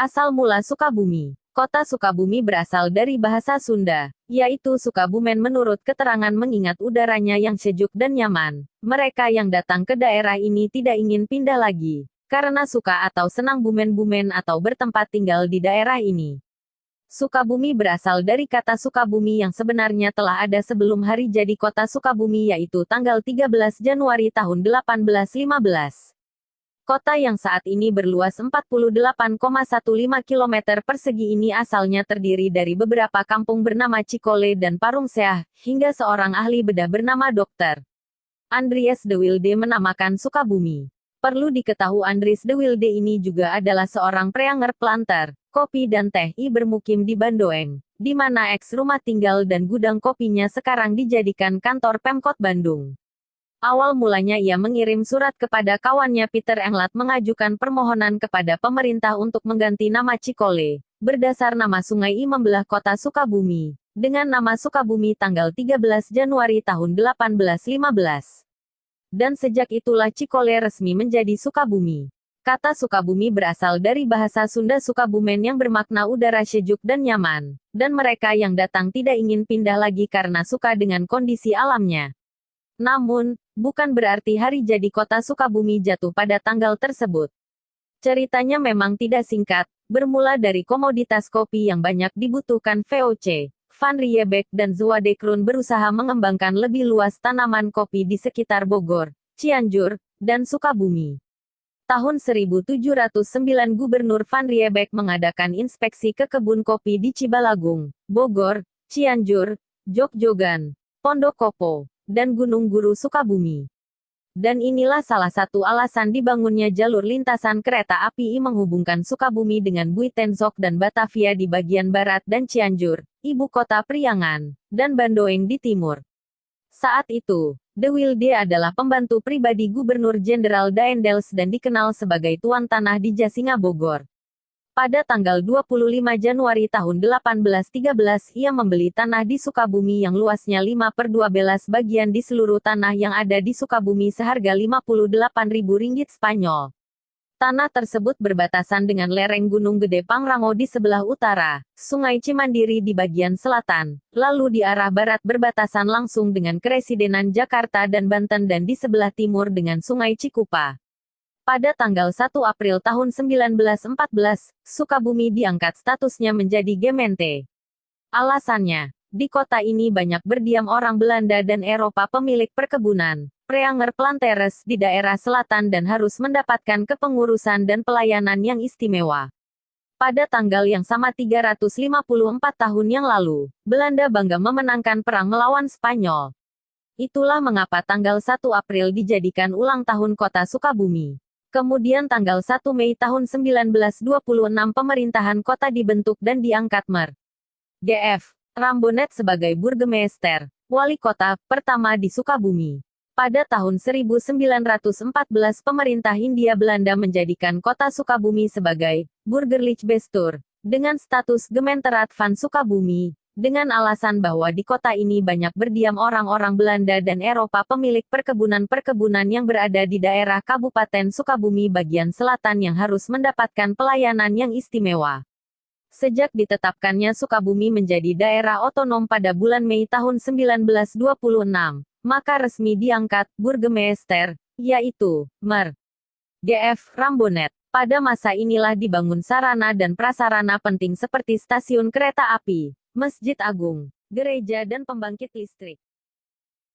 Asal mula Sukabumi. Kota Sukabumi berasal dari bahasa Sunda, yaitu Sukabumen menurut keterangan mengingat udaranya yang sejuk dan nyaman. Mereka yang datang ke daerah ini tidak ingin pindah lagi, karena suka atau senang bumen-bumen atau bertempat tinggal di daerah ini. Sukabumi berasal dari kata Sukabumi yang sebenarnya telah ada sebelum hari jadi kota Sukabumi yaitu tanggal 13 Januari tahun 1815. Kota yang saat ini berluas 48,15 km persegi ini asalnya terdiri dari beberapa kampung bernama Cikole dan Parungseah, hingga seorang ahli bedah bernama Dr. Andries de Wilde menamakan Sukabumi. Perlu diketahui Andries de Wilde ini juga adalah seorang preanger planter, kopi dan teh bermukim di Bandoeng, di mana eks rumah tinggal dan gudang kopinya sekarang dijadikan kantor Pemkot Bandung. Awal mulanya ia mengirim surat kepada kawannya Peter Englat mengajukan permohonan kepada pemerintah untuk mengganti nama Cikole, berdasar nama sungai I membelah kota Sukabumi, dengan nama Sukabumi tanggal 13 Januari tahun 1815. Dan sejak itulah Cikole resmi menjadi Sukabumi. Kata Sukabumi berasal dari bahasa Sunda Sukabumen yang bermakna udara sejuk dan nyaman, dan mereka yang datang tidak ingin pindah lagi karena suka dengan kondisi alamnya. Namun, bukan berarti hari jadi kota Sukabumi jatuh pada tanggal tersebut. Ceritanya memang tidak singkat, bermula dari komoditas kopi yang banyak dibutuhkan VOC. Van Riebeeck dan Zwadekrun berusaha mengembangkan lebih luas tanaman kopi di sekitar Bogor, Cianjur, dan Sukabumi. Tahun 1709 Gubernur Van Riebeeck mengadakan inspeksi ke kebun kopi di Cibalagung, Bogor, Cianjur, Jogjogan, Pondokopo, dan Gunung Guru Sukabumi. Dan inilah salah satu alasan dibangunnya jalur lintasan kereta api menghubungkan Sukabumi dengan Buitenzorg dan Batavia di bagian barat dan Cianjur, ibu kota Priangan, dan Bandoeng di timur. Saat itu, De Wilde adalah pembantu pribadi Gubernur Jenderal Daendels dan dikenal sebagai tuan tanah di Jasinga Bogor. Pada tanggal 25 Januari tahun 1813 ia membeli tanah di Sukabumi yang luasnya 5/12 bagian di seluruh tanah yang ada di Sukabumi seharga Rp58.000 Spanyol. Tanah tersebut berbatasan dengan lereng Gunung Gede Pangrango di sebelah utara, Sungai Cimandiri di bagian selatan, lalu di arah barat berbatasan langsung dengan Keresidenan Jakarta dan Banten dan di sebelah timur dengan Sungai Cikupa. Pada tanggal 1 April tahun 1914, Sukabumi diangkat statusnya menjadi Gemeente. Alasannya, di kota ini banyak berdiam orang Belanda dan Eropa pemilik perkebunan, preanger planteres di daerah selatan dan harus mendapatkan kepengurusan dan pelayanan yang istimewa. Pada tanggal yang sama 354 tahun yang lalu, Belanda bangga memenangkan perang melawan Spanyol. Itulah mengapa tanggal 1 April dijadikan ulang tahun kota Sukabumi. Kemudian tanggal 1 Mei tahun 1926 pemerintahan kota dibentuk dan diangkat Mer. G.F. Rambonet sebagai Burgemeester, wali kota, pertama di Sukabumi. Pada tahun 1914 pemerintah Hindia Belanda menjadikan kota Sukabumi sebagai Burgerlijk Bestuur, dengan status Gemeenteraad van Sukabumi, dengan alasan bahwa di kota ini banyak berdiam orang-orang Belanda dan Eropa pemilik perkebunan-perkebunan yang berada di daerah Kabupaten Sukabumi bagian selatan yang harus mendapatkan pelayanan yang istimewa. Sejak ditetapkannya Sukabumi menjadi daerah otonom pada bulan Mei tahun 1926, maka resmi diangkat Burgemeester, yaitu Mer. G.F. Rambonet. Pada masa inilah dibangun sarana dan prasarana penting seperti stasiun kereta api, Masjid Agung, gereja dan pembangkit listrik.